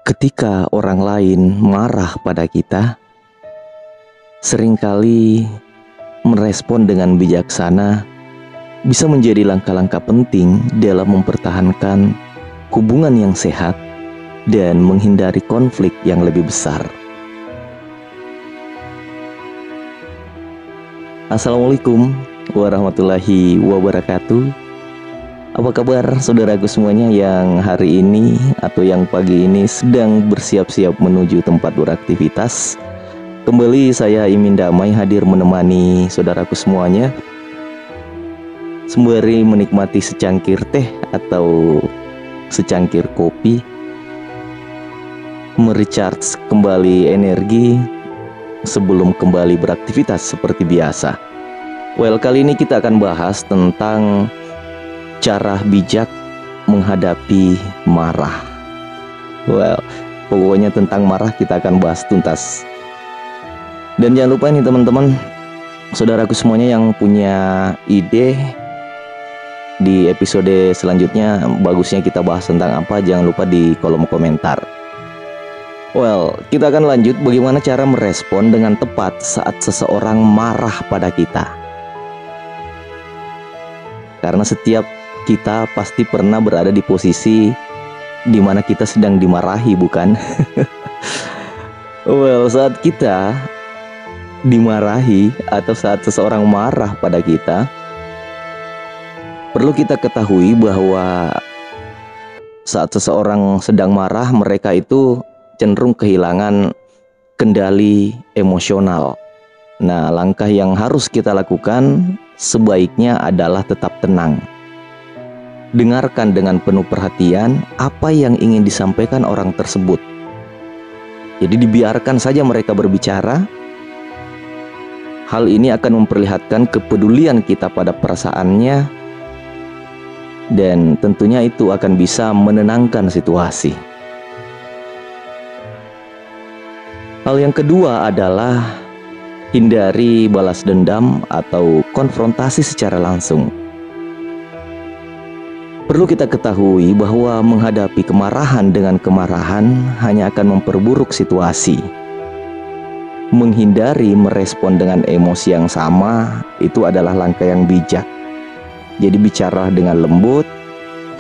Ketika orang lain marah pada kita, seringkali merespon dengan bijaksana bisa menjadi langkah-langkah penting dalam mempertahankan hubungan yang sehat dan menghindari konflik yang lebih besar. Assalamualaikum warahmatullahi wabarakatuh. Apa kabar saudaraku semuanya yang hari ini atau yang pagi ini sedang bersiap-siap menuju tempat beraktivitas? Kembali saya Imin Damai hadir menemani saudaraku semuanya, sembari menikmati secangkir teh atau secangkir kopi, merecharge kembali energi sebelum kembali beraktivitas seperti biasa. Kali ini kita akan bahas tentang cara bijak menghadapi marah. Pokoknya tentang marah kita akan bahas tuntas. Dan jangan lupa nih teman-teman, saudaraku semuanya yang punya ide di episode selanjutnya bagusnya kita bahas tentang apa, jangan lupa di kolom komentar. Kita akan lanjut bagaimana cara merespon dengan tepat saat seseorang marah pada kita. Karena setiap kita pasti pernah berada di posisi di mana kita sedang dimarahi, bukan? Saat kita dimarahi atau saat seseorang marah pada kita, perlu kita ketahui bahwa saat seseorang sedang marah, mereka itu cenderung kehilangan kendali emosional. Nah, langkah yang harus kita lakukan sebaiknya adalah tetap tenang. Dengarkan dengan penuh perhatian apa yang ingin disampaikan orang tersebut. Jadi dibiarkan saja mereka berbicara. Hal ini akan memperlihatkan kepedulian kita pada perasaannya, dan tentunya itu akan bisa menenangkan situasi. Hal yang kedua adalah hindari balas dendam atau konfrontasi secara langsung. Perlu kita ketahui bahwa menghadapi kemarahan dengan kemarahan hanya akan memperburuk situasi. Menghindari merespon dengan emosi yang sama itu adalah langkah yang bijak. Jadi bicara dengan lembut,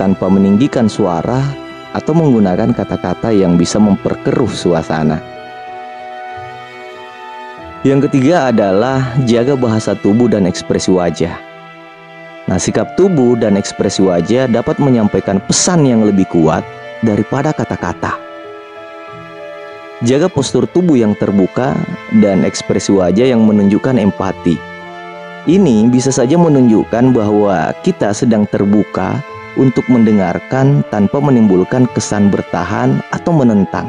tanpa meninggikan suara atau menggunakan kata-kata yang bisa memperkeruh suasana. Yang ketiga adalah jaga bahasa tubuh dan ekspresi wajah. Nah, sikap tubuh dan ekspresi wajah dapat menyampaikan pesan yang lebih kuat daripada kata-kata. Jaga postur tubuh yang terbuka dan ekspresi wajah yang menunjukkan empati. Ini bisa saja menunjukkan bahwa kita sedang terbuka untuk mendengarkan tanpa menimbulkan kesan bertahan atau menentang.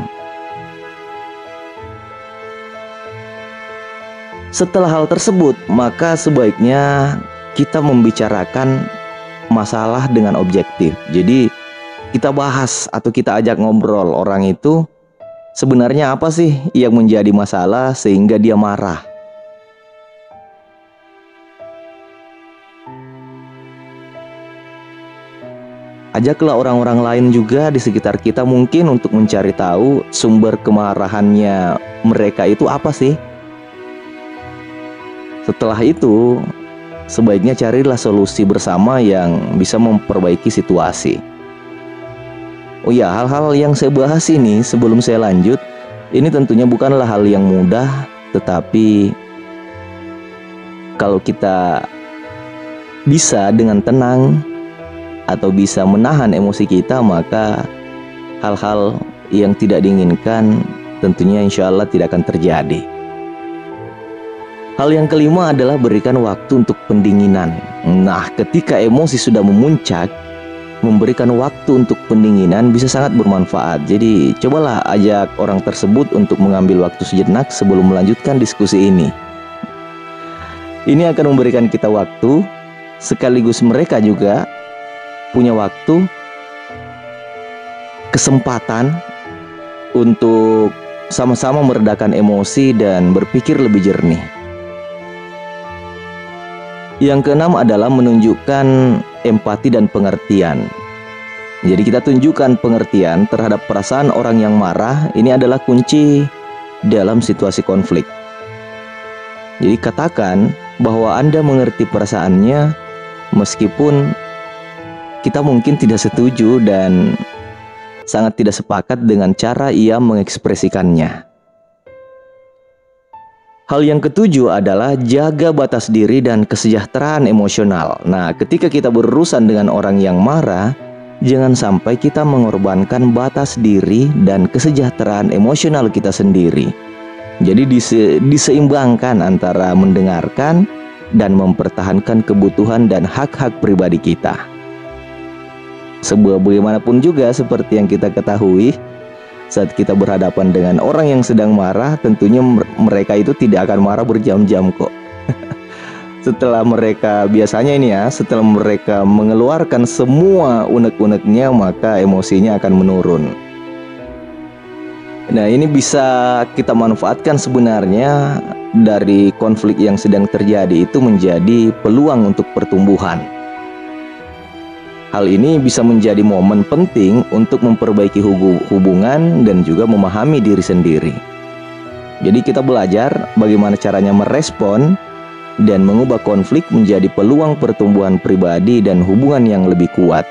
Setelah hal tersebut, maka sebaiknya kita membicarakan masalah dengan objektif. Jadi kita bahas atau kita ajak ngobrol orang itu sebenarnya apa sih yang menjadi masalah sehingga dia marah. Ajaklah orang-orang lain juga di sekitar kita mungkin untuk mencari tahu sumber kemarahannya mereka itu apa sih. Setelah itu, sebaiknya carilah solusi bersama yang bisa memperbaiki situasi. Hal-hal yang saya bahas ini sebelum saya lanjut, ini tentunya bukanlah hal yang mudah, tetapi kalau kita bisa dengan tenang atau bisa menahan emosi kita, maka hal-hal yang tidak diinginkan tentunya insya Allah tidak akan terjadi. Hal yang kelima adalah berikan waktu untuk pendinginan. Nah, ketika emosi sudah memuncak, memberikan waktu untuk pendinginan bisa sangat bermanfaat. Jadi, cobalah ajak orang tersebut untuk mengambil waktu sejenak sebelum melanjutkan diskusi ini. Ini akan memberikan kita waktu, sekaligus mereka juga punya waktu, kesempatan untuk sama-sama meredakan emosi dan berpikir lebih jernih. Yang keenam adalah menunjukkan empati dan pengertian. Jadi kita tunjukkan pengertian terhadap perasaan orang yang marah. Ini adalah kunci dalam situasi konflik. Jadi katakan bahwa Anda mengerti perasaannya meskipun kita mungkin tidak setuju dan sangat tidak sepakat dengan cara ia mengekspresikannya. Hal yang ketujuh adalah jaga batas diri dan kesejahteraan emosional. Nah, ketika kita berurusan dengan orang yang marah, jangan sampai kita mengorbankan batas diri dan kesejahteraan emosional kita sendiri. Jadi diseimbangkan antara mendengarkan dan mempertahankan kebutuhan dan hak-hak pribadi kita. Bagaimanapun juga seperti yang kita ketahui, saat kita berhadapan dengan orang yang sedang marah, tentunya mereka itu tidak akan marah berjam-jam kok. Setelah mereka setelah mereka mengeluarkan semua unek-uneknya, maka emosinya akan menurun. Nah, ini bisa kita manfaatkan sebenarnya dari konflik yang sedang terjadi itu menjadi peluang untuk pertumbuhan. Hal ini bisa menjadi momen penting untuk memperbaiki hubungan dan juga memahami diri sendiri. Jadi kita belajar bagaimana caranya merespon dan mengubah konflik menjadi peluang pertumbuhan pribadi dan hubungan yang lebih kuat.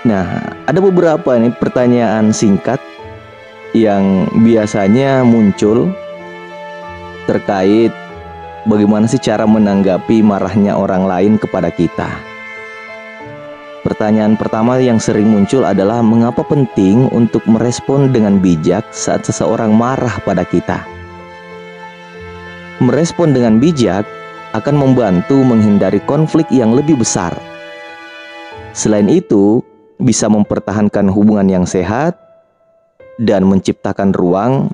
Nah, ada beberapa pertanyaan singkat yang biasanya muncul terkait bagaimana sih cara menanggapi marahnya orang lain kepada kita. Pertanyaan pertama yang sering muncul adalah mengapa penting untuk merespon dengan bijak saat seseorang marah pada kita. Merespon dengan bijak akan membantu menghindari konflik yang lebih besar. Selain itu, bisa mempertahankan hubungan yang sehat dan menciptakan ruang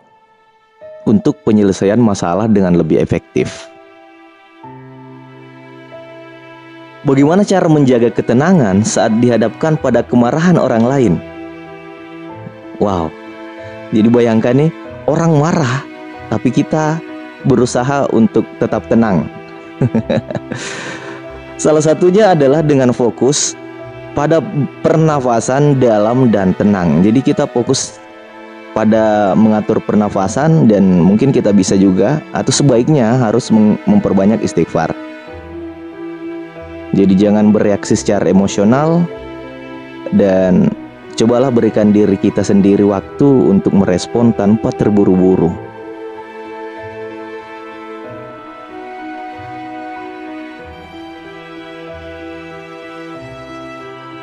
untuk penyelesaian masalah dengan lebih efektif. Bagaimana cara menjaga ketenangan saat dihadapkan pada kemarahan orang lain? Wow, jadi bayangkan nih, orang marah, tapi kita berusaha untuk tetap tenang. Salah satunya adalah dengan fokus pada pernafasan dalam dan tenang. Jadi kita fokus pada mengatur pernafasan dan mungkin kita bisa juga atau sebaiknya harus memperbanyak istighfar. Jadi jangan bereaksi secara emosional dan cobalah berikan diri kita sendiri waktu untuk merespon tanpa terburu-buru.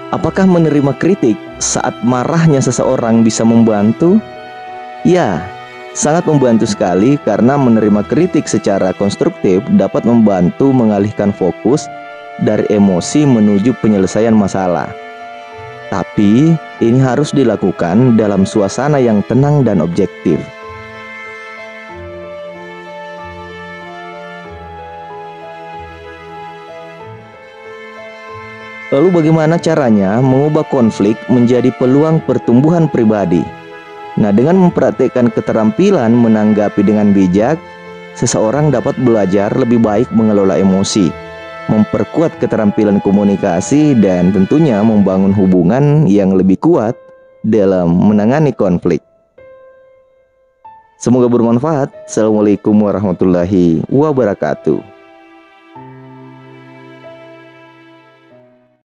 Apakah menerima kritik saat marahnya seseorang bisa membantu? Ya, sangat membantu sekali karena menerima kritik secara konstruktif dapat membantu mengalihkan fokus dari emosi menuju penyelesaian masalah. Tapi ini harus dilakukan dalam suasana yang tenang dan objektif. Lalu bagaimana caranya mengubah konflik menjadi peluang pertumbuhan pribadi? Nah, dengan mempraktikkan keterampilan menanggapi dengan bijak, seseorang dapat belajar lebih baik mengelola emosi, memperkuat keterampilan komunikasi, dan tentunya membangun hubungan yang lebih kuat dalam menangani konflik. Semoga bermanfaat. Assalamualaikum warahmatullahi wabarakatuh.